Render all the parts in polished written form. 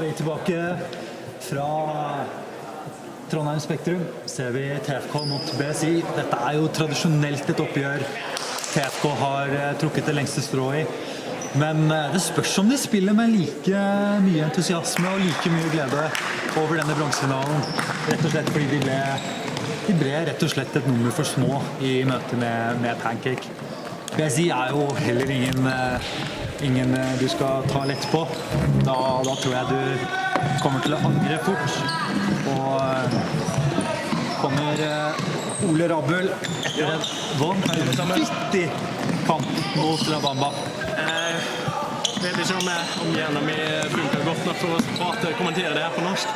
Vi tilbake fra Trondheim Spektrum. Ser vi TFK mot BSI. Dette jo tradisjonelt et oppgjør TFK har trukket det lengste strå I. Men det spørs om de spiller med like mye entusiasme og like mye glede over denne bronsefinalen. Rett og slett fordi de ble rett og slett et nummer for små I møte med Pancake. BSI jo heller ingen du skal ta lett på. Da tror jeg du kommer til å angre fort. Og kommer Ole Rabbel etter en vanvittig kamp mot Labamba. Jeg vet ikke om gjennom funker godt nok for å kommentere det her på norsk.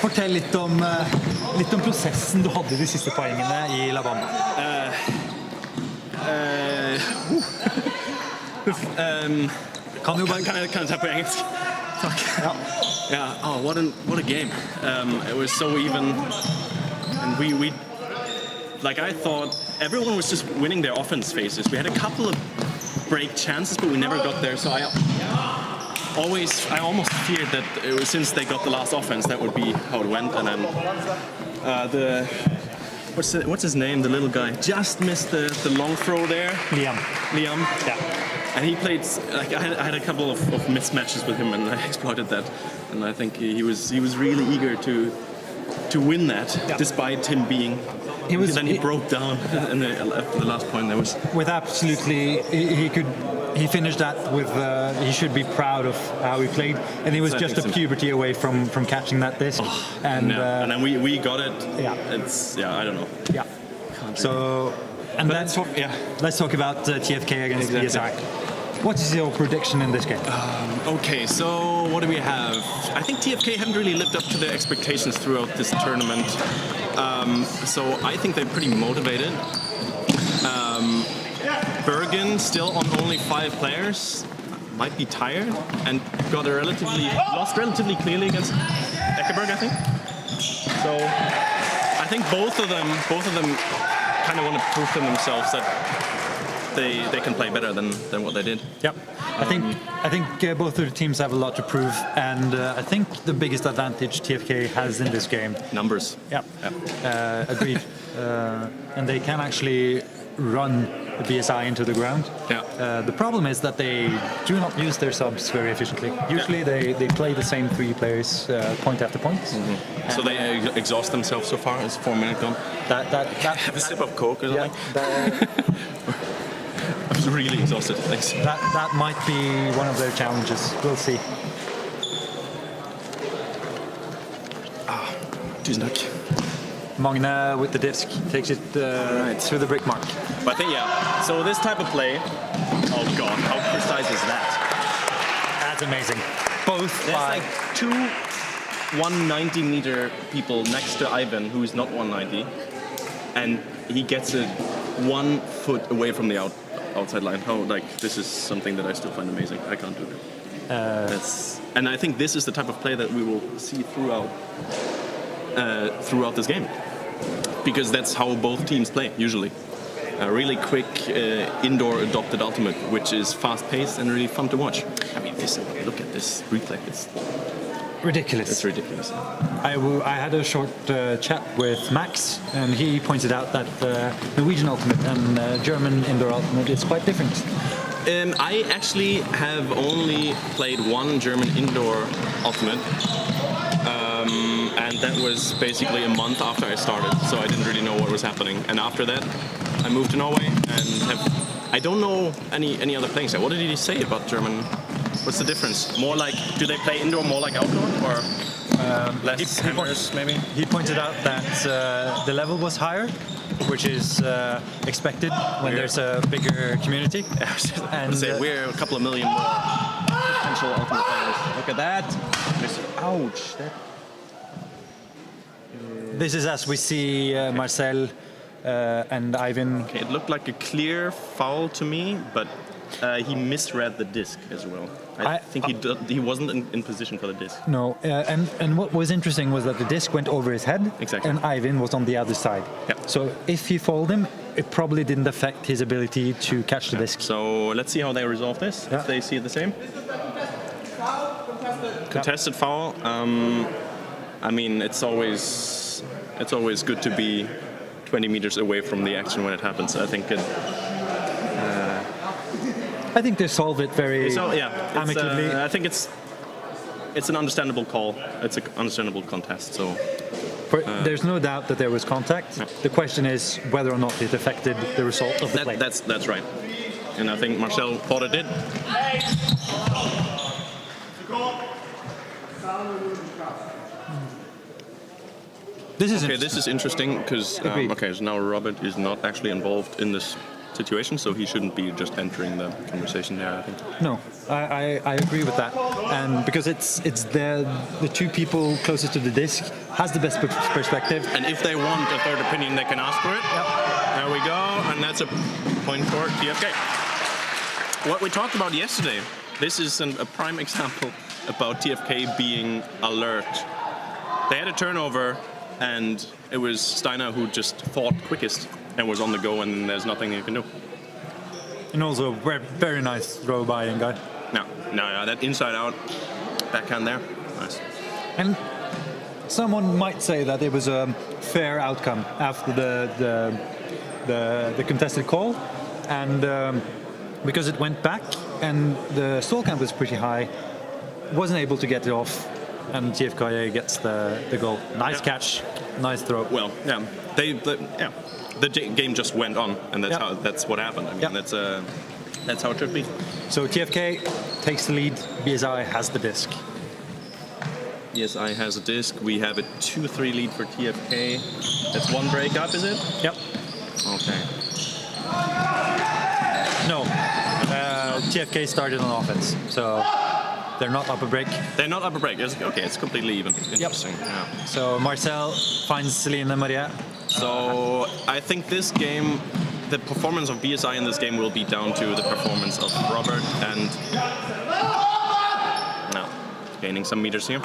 Fortell litt om prosessen du hadde de siste poengene I Labamba. Kan jeg ta på engelsk? Takk. Yeah. Oh, what a game. It was so even, and we like I thought everyone was just winning their offense phases. We had a couple of break chances, but we never got there. So I almost feared that since they got the last offense, that would be how it went. And then what's his name? The little guy just missed the long throw there. Liam. Yeah. And he played like I had a couple of mismatches with him, and I exploited that. And I think he was really eager to win that, despite him being. Then he broke down in the last point. There was with absolutely he finished that with he should be proud of how he played, and he was just a puberty away from catching that disc. And then we got it. Yeah, I don't know. Yeah. So and let's talk about TFK against BSI. What is your prediction in this game? Okay, so So what do we have? I think TFK haven't really lived up to their expectations throughout this tournament. So I think they're pretty motivated. Bergen still on only 5 players. Might be tired and lost relatively clearly against Eckerberg, I think. So I think both of them kind of want to prove to themselves that they can play better than what they did. Yep. I think both of the teams have a lot to prove, and I think the biggest advantage TFK has in this game. Numbers. Yep. Agreed. And they can actually run the BSI into the ground. Yeah. The problem is that they do not use their subs very efficiently. Usually they play the same 3 players point after point. Mm-hmm. So they exhaust themselves so far. It's 4 minutes gone. Have a sip of Coke or something. I was really exhausted. Thanks. That might be one of their challenges. We'll see. Tusen takk. Magne with the disc takes it through the brick mark. But I think, yeah. So this type of play, oh god, how precise is that? That's amazing. Both There's like 2 190-meter people next to Ivan, who is not 190, and he gets it 1 foot away from the outside line. Oh, like this is something that I still find amazing. I can't do that. And I think this is the type of play that we will see throughout this game, because that's how both teams play usually. A really quick indoor adopted ultimate, which is fast-paced and really fun to watch. I mean, look at this replay. It's ridiculous. It's ridiculous. I had a short chat with Max, and he pointed out that Norwegian ultimate and German indoor ultimate is quite different. I actually have only played 1 German indoor ultimate, and that was basically a month after I started, so I didn't really know what was happening. And after that, I moved to Norway, and I don't know any other playing style. What did he say about German? What's the difference? More like, do they play indoor more like outdoor, or less hammers maybe? He pointed out that the level was higher, which is expected when there's a bigger community. And we're a couple of million more potential ultimate players. Look at that! Ouch! This is as we see Marcel and Ivan. Okay, it looked like a clear foul to me, but he misread the disc as well. I think he wasn't in position for the disc. No, and what was interesting was that the disc went over his head, exactly, and Ivan was on the other side. Yeah. So if he fouled him, it probably didn't affect his ability to catch the disc. So let's see how they resolve this. Yeah. If they see it the same. Contested foul. I mean, it's always good to be 20 meters away from the action when it happens. I think they solve it very amicably. I think it's an understandable call. It's an understandable contest. So there's no doubt that there was contact. No. The question is whether or not it affected the result of the play. That's right. And I think Marcel thought it did. This is interesting because so now Robert is not actually involved in this situation, so he shouldn't be just entering the conversation there, I think. No, I agree with that, and because it's the 2 people closest to the disc has the best perspective. And if they want a third opinion, they can ask for it. Yep. There we go, and that's a point for TFK. What we talked about yesterday, this is a prime example about TFK being alert. They had a turnover, and it was Steiner who just thought quickest and was on the go, and there's nothing you can do. And also very nice throw by guy. No, that inside out backhand there, nice. And someone might say that it was a fair outcome after the contested call, and because it went back and the stall count was pretty high, wasn't able to get it off, and TFK gets the goal. Nice catch, nice throw. Well, yeah, the game just went on, and that's what happened. I mean, that's how it should be. So TFK takes the lead. BSI has the disc. BSI has a disc. We have a 2-3 lead for TFK. That's 1 break up, is it? Yep. Okay. No. TFK started on offense, so They're not up a break. They're not up a break. Okay, it's completely even. Interesting. Yeah. So Marcel finds Lina Maria. So I think this game, the performance of BSI in this game will be down to the performance of Robert and now gaining some meters here.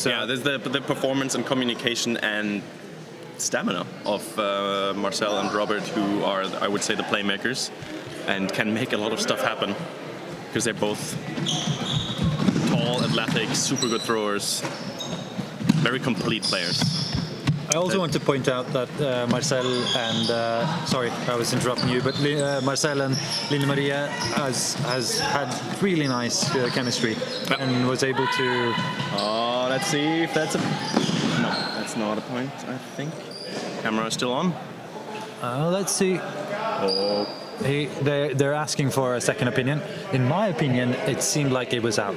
Yeah, there's the performance and communication and stamina of Marcel and Robert, who are, I would say, the playmakers and can make a lot of stuff happen because they're both tall, athletic, super good throwers, very complete players. I also want to point out that Marcel and sorry, I was interrupting you, but Marcel and Lina Maria has had really nice chemistry and was able to. Oh, let's see if that's a. No, that's not a point. I think. Camera is still on. Let's see. Oh. They're asking for a second opinion. In my opinion, it seemed like it was out.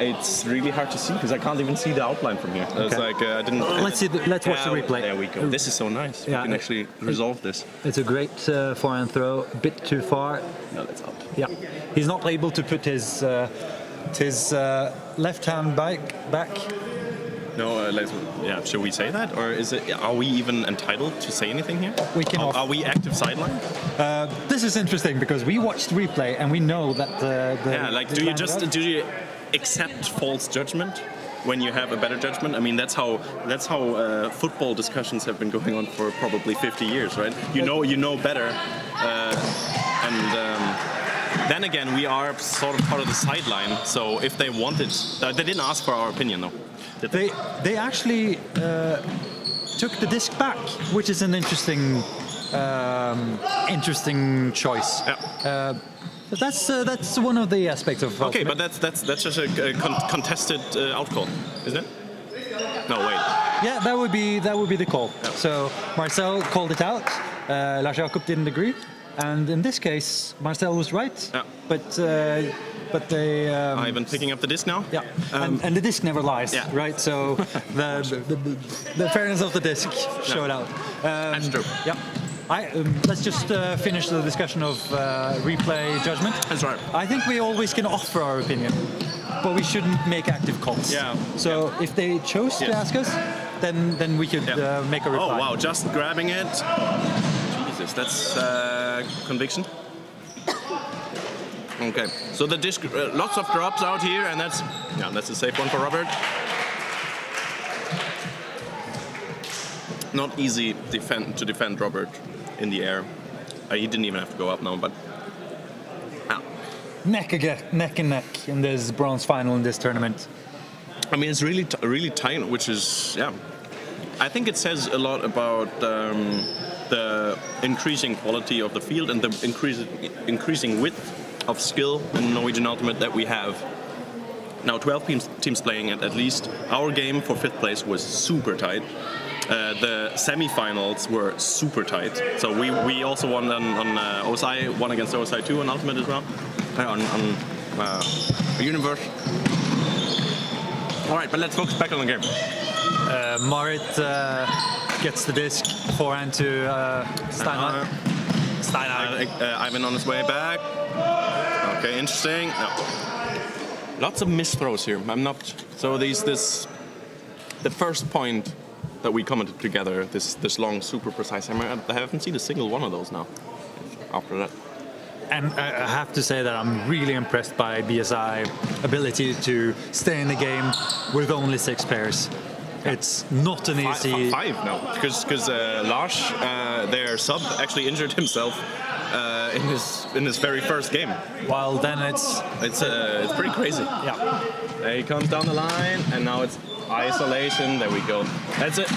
It's really hard to see because I can't even see the outline from here. It's like I didn't. Let's see. Let's watch the replay. There we go. This is so nice. We can actually resolve this. It's a great forehand throw. A bit too far. No, that's out. Yeah, he's not able to put his left hand back. No, yeah. Should we say that, or is it? Are we even entitled to say anything here? We can. Are we active sideline? This is interesting because we watched replay and we know that do you accept false judgment when you have a better judgment? I mean, that's how football discussions have been going on for probably 50 years, right? You know better, then again, we are sort of part of the sideline. So if they wanted, they didn't ask for our opinion, though. They actually took the disc back, which is an interesting choice. Yeah. But that's one of the aspects of. Okay, but that's just a contested outcall, isn't it? No, wait. Yeah, that would be the call. Yeah. So Marcel called it out. Lars Jakob didn't agree, and in this case, Marcel was right. Yeah. But they. Ivan picking up the disc now. Yeah, and the disc never lies, yeah. right? So the fairness of the disc showed out. That's true. Yeah. Let's just finish the discussion of replay judgment. That's right. I think we always can offer our opinion, but we shouldn't make active calls. Yeah. So if they chose to ask us, then we could make a reply. Oh wow! Just grabbing it. Jesus, that's conviction. Okay, so the disc, lots of drops out here, and that's a safe one for Robert. Not easy to defend Robert in the air. He didn't even have to go up now, but neck and neck in this bronze final in this tournament. I mean, it's really tight, which is I think it says a lot about the increasing quality of the field and the increasing width of skill in Norwegian Ultimate that we have. Now 12 teams playing it at least. Our game for 5th place was super tight. The semi-finals were super tight. So we also won on OSI, won against OSI 2 on Ultimate as well. On Universe. All right, but let's focus back on the game. Marit gets the disc, forehand to Steinar. Ivan on his way back. Okay, interesting. No. Lots of missed throws here. I'm not. So the first point that we commented together, this long, super precise hammer. I haven't seen a single one of those now. After that. And I have to say that I'm really impressed by BSI ability to stay in the game with only 6 pairs. It's not an easy. 5 now, because Lars, their sub, actually injured himself in his very first game. While then it's pretty crazy. Yeah. He comes down the line, and now it's isolation. There we go. That's it.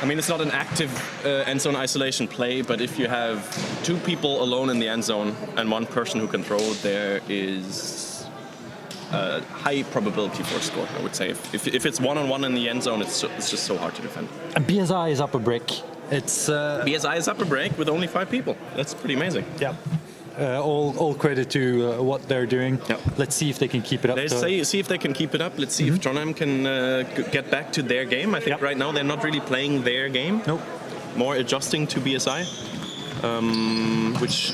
I mean, it's not an active end zone isolation play, but if you have 2 people alone in the end zone and 1 person who can throw, there is a high probability for a score, I would say. If it's 1-on-1 in the end zone, it's just so hard to defend. And BSI is up a brick. It's BSI is up a break with only 5 people. That's pretty amazing. Yeah. All credit to what they're doing. Yep. Let's see if they can keep it up. Let's see if they can keep it up. Let's see if Trondheim can get back to their game. I think right now they're not really playing their game. Nope. More adjusting to BSI, which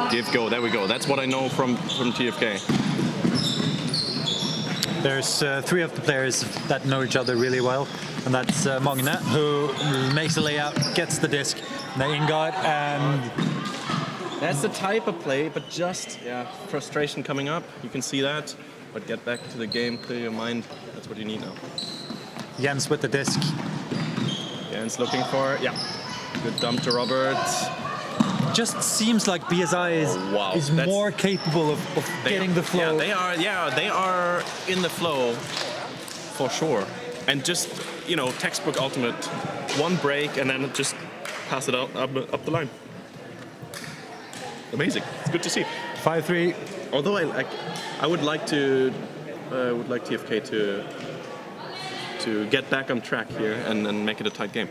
TFK, there we go. That's what I know from TFK. There's three of the players that know each other really well, and that's Magne, who makes a layout, gets the disc, the Ingard, and That's the type of play, but just frustration coming up. You can see that. But get back to the game, clear your mind. That's what you need now. Jens with the disc. Jens looking for good dump to Robert. Just seems like BSI is more capable of getting the flow. They are in the flow for sure. And just textbook ultimate, one break and then just pass it out up the line. Amazing. It's good to see. 5-3. Although I would like TFK to get back on track here and then make it a tight game.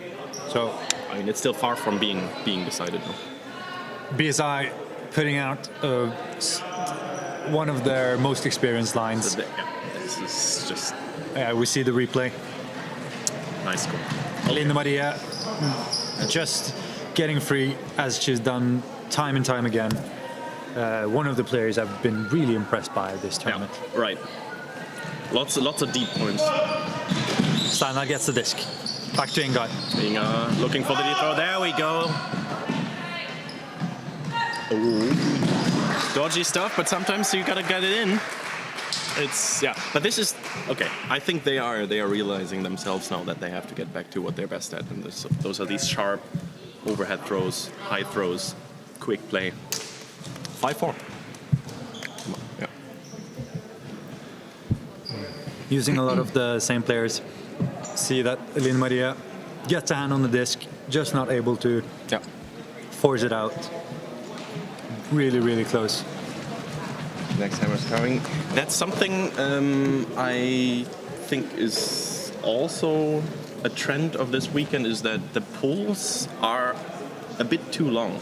So I mean, it's still far from being decided now. BSI putting out one of their most experienced lines. This is just we see the replay. nice score. Linda Maria just getting free as she's done time and time again. One of the players I've been really impressed by this tournament. Yeah, right. Lots of deep points. Steinar gets the disc. Back to Ingard. Looking for the deep throw. There we go. Ooh. Dodgy stuff, but sometimes you gotta get it in. But this is okay. I think they are realizing themselves now that they have to get back to what they're best at, and those are these sharp overhead throws, high throws, quick play. 5-4. Yeah. Using a lot of the same players. See that Elin Maria gets a hand on the disc, just not able to force it out. Really, really close. Next hammer's coming. That's something I think is also a trend of this weekend, is that the pulls are a bit too long.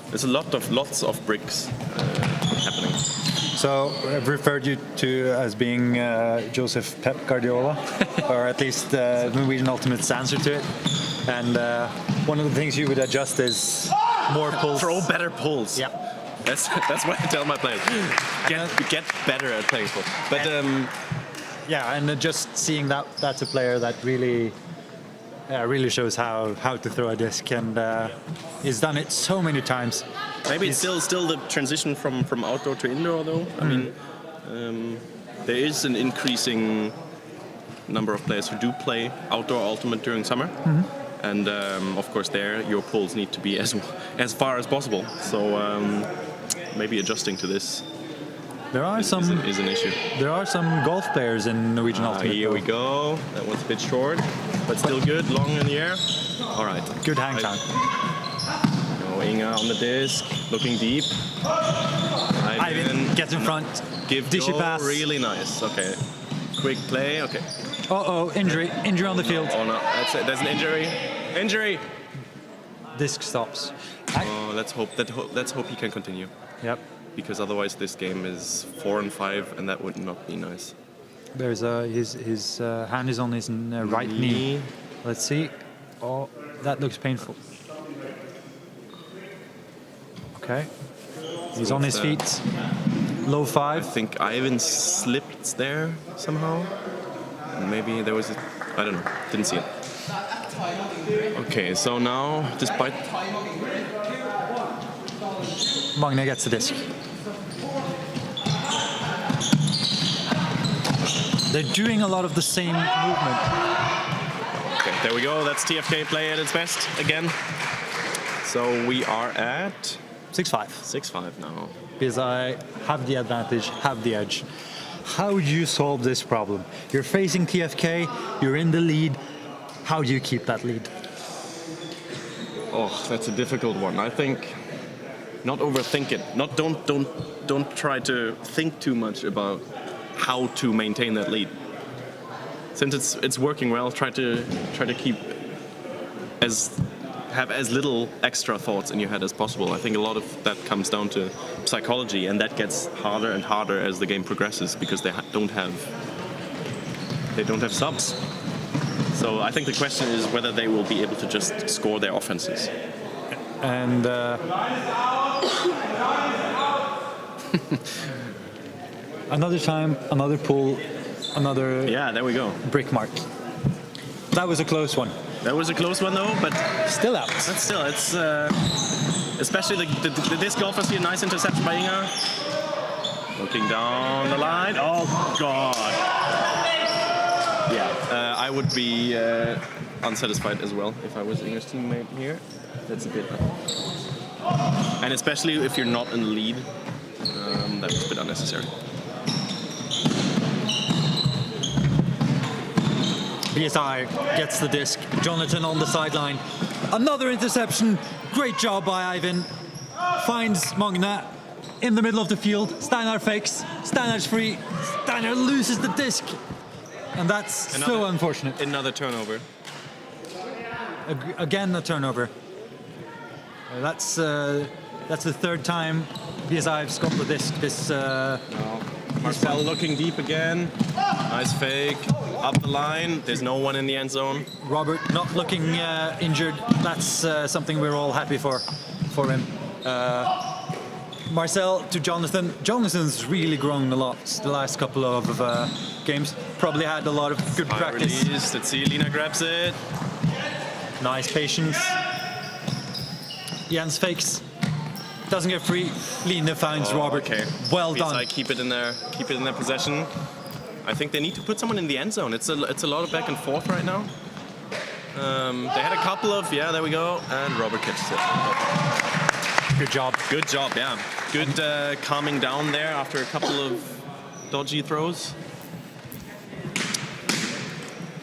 There's lots of bricks happening. So I've referred you to as being Joseph Pep Guardiola, or at least Norwegian Ultimate's answer to it. And one of the things you would adjust is more pulls. Throw better pulls. Yeah. That's what I tell my players. Get better at playing pull. But and just seeing that's a player that really shows how to throw a disc, and he's done it so many times. Maybe it's still the transition from outdoor to indoor, though. I mean, there is an increasing number of players who do play outdoor ultimate during summer, and of course, your pulls need to be as far as possible. So maybe adjusting to this is an issue. There are some golf players in Norwegian Ultimate. Here we go. That one's a bit short, but still good. Long in the air. All right. Good hang time. Inga on the disc, looking deep. Ivan gets in front. Give Dishy go, pass. Really nice. Okay. Quick play. Okay. Injury on the field. Oh no, that's it. There's an injury. Disc stops. Let's hope he can continue. Yep. Because otherwise this game is 4-5, and that would not be nice. There's his hand is on his right knee. Let's see. Oh, that looks painful. Okay. He's on his feet. Low 5. I think Ivan slipped there somehow. Maybe there was I don't know. Didn't see it. Okay, so now, despite... Magne gets the disc. They're doing a lot of the same movement. Okay, there we go. That's TFK play at its best again. So we are at... 6-5. 6-5 now. Because I have the advantage, have the edge. How do you solve this problem? You're facing TFK, you're in the lead. How do you keep that lead? Oh, that's a difficult one. I think not overthink it. Don't try to think too much about how to maintain that lead. Since it's working well, try to have as little extra thoughts in your head as possible. I think a lot of that comes down to psychology, and that gets harder and harder as the game progresses because they don't have subs. So I think the question is whether they will be able to just score their offenses. and another time, another pull, another Yeah, there we go. brick mark. That was a close one. That was a close one though, but Still out. still, it's especially the disc golf here. Nice interception by Inga. Looking down the line. Oh God. Yeah, I would be unsatisfied as well if I was Inga's teammate here. That's a bit, and especially if you're not in the lead, that's a bit unnecessary. BSI gets the disc. Jonathan on the sideline. Another interception. Great job by Ivan. Finds Magna in the middle of the field. Steinar fakes. Steinar's free. Steinar loses the disc. And that's so unfortunate. Another turnover. Again, a turnover. That's the third time BSI's got the disc. Marcel looking deep again. Nice fake. Up the line. There's no one in the end zone. Robert not looking injured. That's something we're all happy for him. Marcel to Jonathan. Jonathan's really grown a lot the last couple of games. Probably had a lot of good Fire practice. release. Let's see. Lina grabs it. Nice patience. Jens fakes. Doesn't get free. Line finds Robert. Okay. Well BSI done. keep it in their possession. I think they need to put someone in the end zone. It's a lot of back and forth right now. They had a couple of, there we go, and Robert catches it. Good job. Good job, yeah. Good calming down there after a couple of dodgy throws.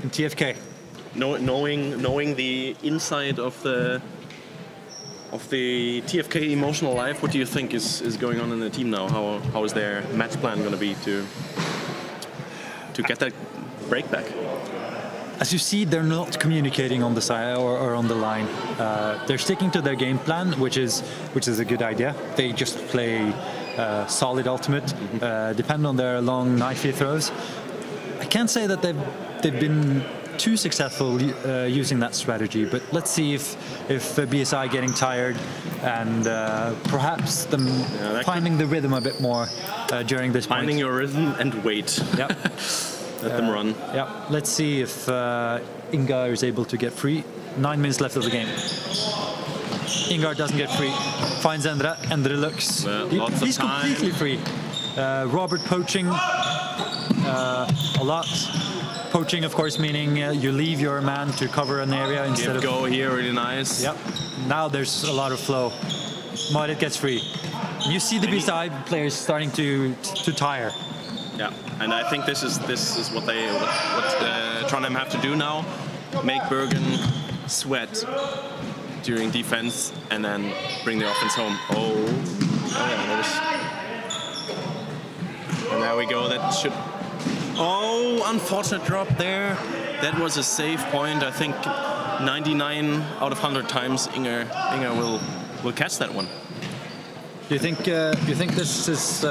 And TFK. Knowing the inside of the TFK emotional life, what do you think is going on in the team now? How is their match plan going to be to get that break back? As you see, they're not communicating on the side or on the line. They're sticking to their game plan, which is a good idea. They just play solid ultimate, depend on their long knifey throws. I can't say that they've been too successful using that strategy, but let's see if BSI getting tired and perhaps them finding the rhythm a bit more during this point. Finding your rhythm and wait. Yep. Let them run. Yeah, let's see if Ingar is able to get free. 9 minutes left of the game. Ingar doesn't get free. Finds Endre. Endre looks. Well, He's time. completely free. Robert poaching a lot. Poaching, of course, meaning you leave your man to cover an area instead Give of. go here, really nice. Yep. Now there's a lot of flow. Marit gets free. You see the BSI players starting to tire. Yeah, and I think this is what Trondheim have to do now: make Bergen sweat during defense, and then bring the offense home. And there we go. That should. Oh, unfortunate drop there. That was a save point. I think 99 out of 100 times Inger will catch that one. Do you think this is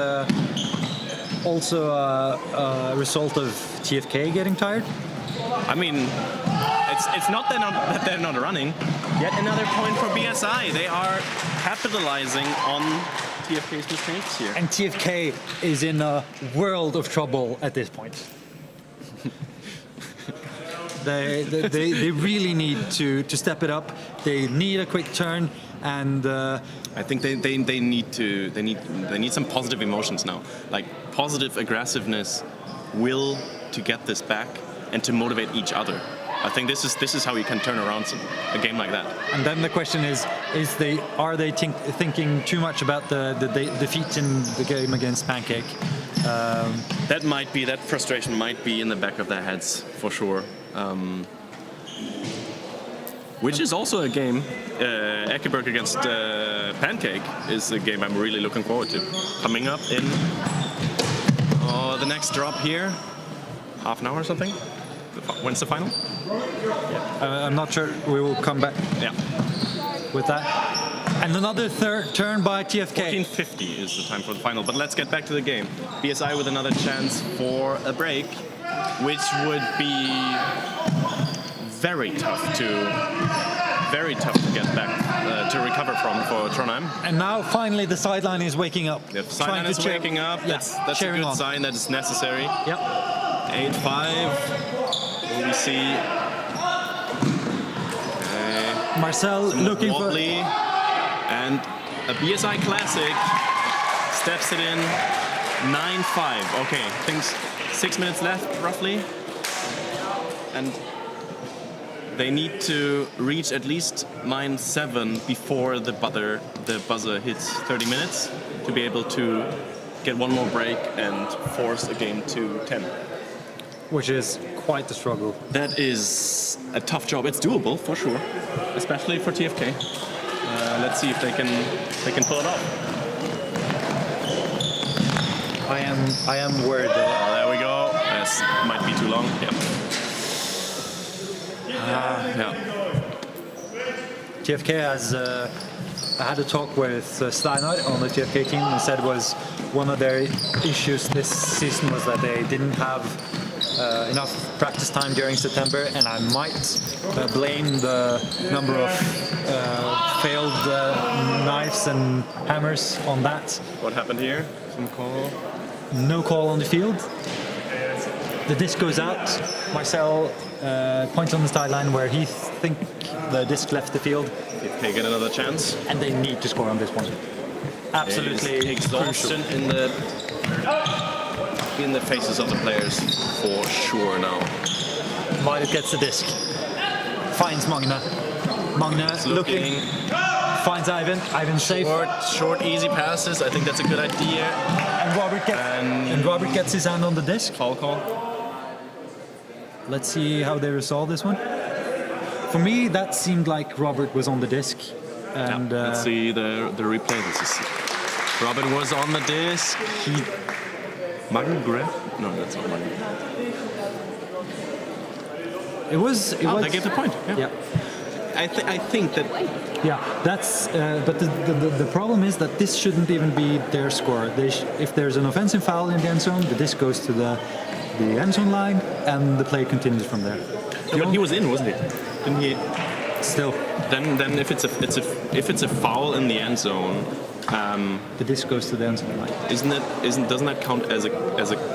also a result of TFK getting tired? I mean, it's not that they're not running. Yet another point for BSI. They are capitalizing on TFK's mistakes here. And TFK is in a world of trouble at this point. They really need to step it up. They need a quick turn, and I think they need some positive emotions now, like positive aggressiveness, will to get this back, and to motivate each other. I think this is how you can turn around a game like that. And then the question is are they thinking too much about the defeat in the game against Pancake? That frustration might be in the back of their heads for sure. Which is also a game. Ekeberg against Pancake is a game I'm really looking forward to. Coming up in the next drop here, half an hour or something. When's the final? I'm not sure. We will come back with that. And another third turn by TFK. 14:50 is the time for the final. But let's get back to the game. BSI with another chance for a break, which would be very tough very tough to get back to recover from for Trondheim. And now finally the sideline is waking up. The sideline is waking up. Yeah, That's a good on. sign that it's necessary. Yep. 8-5. Will we see? Okay. Marcel looking wobbly, and a BSI classic steps it in. 9-5. Okay, things 6 minutes left roughly, and they need to reach at least 9-7 before the buzzer hits 30 minutes to be able to get one more break and force a game to 10. Which is quite the struggle. That is a tough job. It's doable for sure, especially for TFK. Let's see if they can pull it off. I am worried though. Oh, there we go. This might be too long. Yeah. Yeah. TFK has I had a talk with Steinar on the TFK team and said was one of their issues this season was that they didn't have enough practice time during September, and I might blame the number of failed knives and hammers on that. What happened here? Some call? No call on the field. The disc goes out. Marcel points on the sideline where he think the disc left the field. If they get another chance. And they need to score on this one. Absolutely exhaustion crucial. in the faces of the players for sure now. Violet gets the disc. Finds Magna. Magna looking. Finds Ivan. Ivan safe. Short, easy passes. I think that's a good idea. And Robert gets his hand on the disc. Foul call. Let's see how they resolve this one. For me, that seemed like Robert was on the disc. And let's see the replay. Robert was on the disc. Magnum grab? No, that's not Magnum. It was. They gave the point. Yeah. I think that. Yeah, that's. But the problem is that this shouldn't even be their score. If there's an offensive foul in the end zone, the disc goes to the end zone line, and the play continues from there. But he was in, wasn't he? Didn't he? Still. Then if it's a foul in the end zone. The disc goes to the end zone line. Doesn't that count as a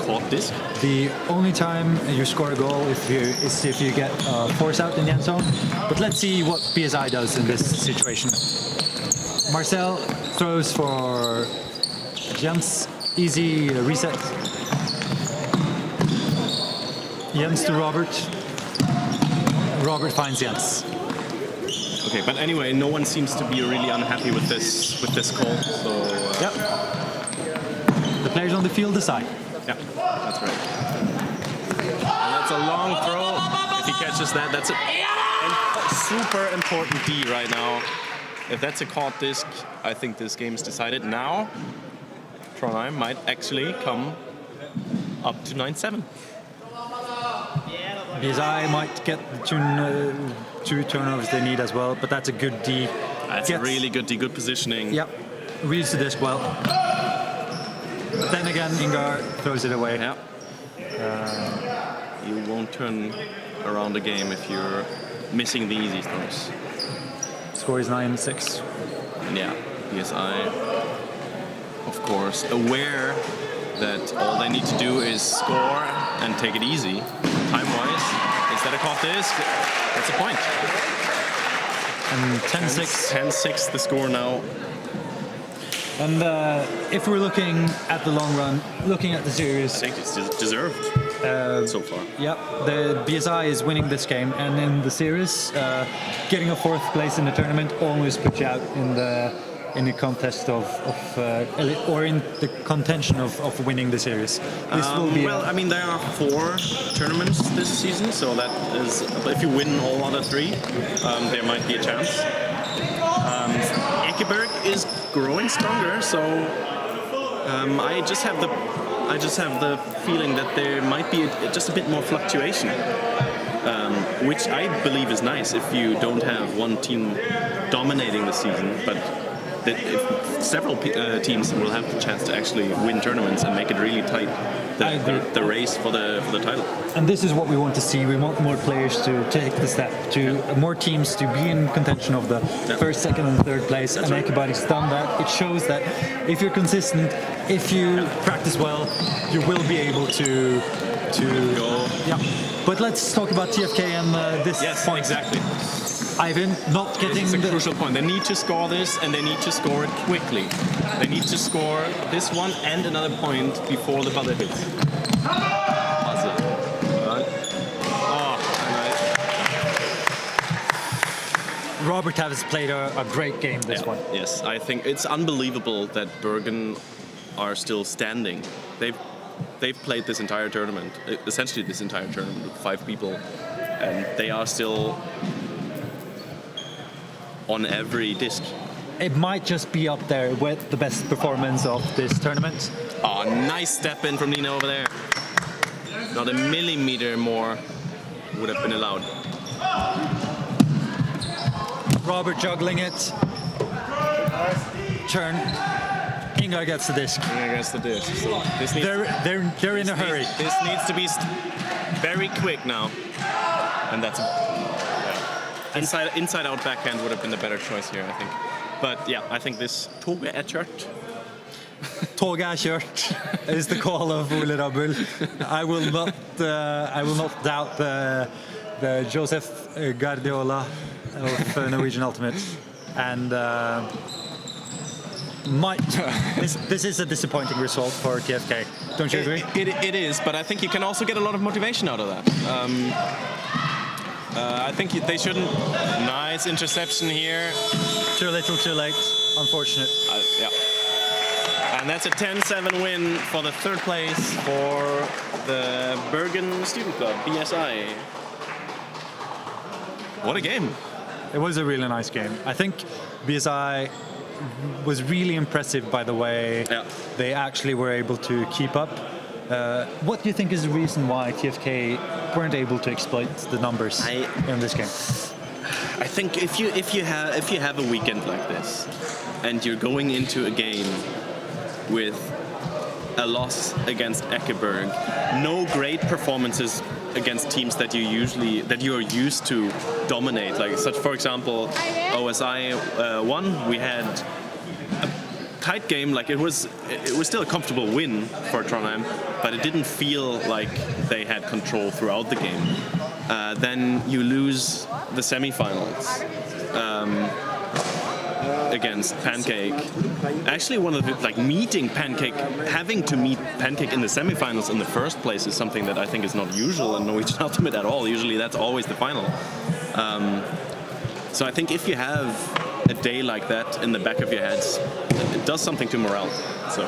caught disc? The only time you score a goal is if you get force out in the end zone. But let's see what BSI does in this situation. Marcel throws for Jens, easy reset. Jens to Robert. Robert finds Jens. Okay, but anyway, no one seems to be really unhappy with this call. So yep. The players on the field decide. Yeah, that's right. And that's a long throw. If he catches that, that's a super important D right now. If that's a caught disc, I think this game is decided. Now, Trondheim might actually come up to 9-7. BSI might get the two turnovers they need as well, but that's a good D. That's a really good D, good positioning. Yep, reads the disc well. But then again, Ingar throws it away. Yeah. You won't turn around the game if you're missing the easy throws. Score is 9-6. Yeah, BSI, of course, aware that all they need to do is score and take it easy, time-wise. Instead of caught disc, that's a point. And 10-6. 10-6 the score now. And if we're looking at the long run, looking at the series... I think it's deserved so far. Yep, the BSI is winning this game, and in the series, getting a fourth place in the tournament almost puts you out in the contest or in the contention of winning the series. This will be well, I mean, there are 4 tournaments this season, so that is, if you win all other 3, there might be a chance. Ekeberg is growing stronger, so I just have the feeling that there might be just a bit more fluctuation, which I believe is nice if you don't have one team dominating the season, but several teams will have the chance to actually win tournaments and make it really tight. The race for the title. And this is what we want to see. We want more players to take the step, to more teams to be in contention of the first, second, and third place. And everybody's done that. It shows that if you're consistent, if you practice well, you will be able to go. Yeah. But let's talk about TFK and this point. Exactly. Ivan, not getting this is a crucial point. They need to score this, and they need to score it quickly. They need to score this one and another point before the buzzer hits. Buzzer. Right. Oh, nice. Robert has played a great game this one. Yes, I think it's unbelievable that Bergen are still standing. They've played this entire tournament, essentially this entire tournament with 5 people, and they are still on every disc. It might just be up there with the best performance of this tournament. Oh, nice step in from Nina over there. Not a millimeter more would have been allowed. Robert juggling it. Turn. Inga gets the disc. Inga gets the disc. So this needs, they're in a hurry. This needs to be very quick now. And that's inside out backhand would have been the better choice here, I think. But yeah, I think this Toget er kjørt. Toget er kjørt is the call of Ole Rabbel. I will not doubt the Joseph Guardiola of Norwegian Ultimate, and this is a disappointing result for TFK. Don't you agree? It is, but I think you can also get a lot of motivation out of that. I think they shouldn't. Nice interception here. Too little, too late. Unfortunate. Yeah. And that's a 10-7 win for the third place for the Bergen Student Club, BSI. What a game. It was a really nice game. I think BSI was really impressive by the way they actually were able to keep up. What do you think is the reason why TFK weren't able to exploit the numbers in this game? I think if you have a weekend like this and you're going into a game with a loss against Eckeberg, no great performances against teams that you are used to dominate, like such for example OSI won. We had a tight game, like it was still a comfortable win for Trondheim, but it didn't feel like they had control throughout the game. Then you lose the semifinals against Pancake. Actually, one of the meeting Pancake, having to meet Pancake in the semifinals in the first place is something that I think is not usual in Norwegian Ultimate at all. Usually, that's always the final. So I think if you have a day like that in the back of your heads, it does something to morale. So.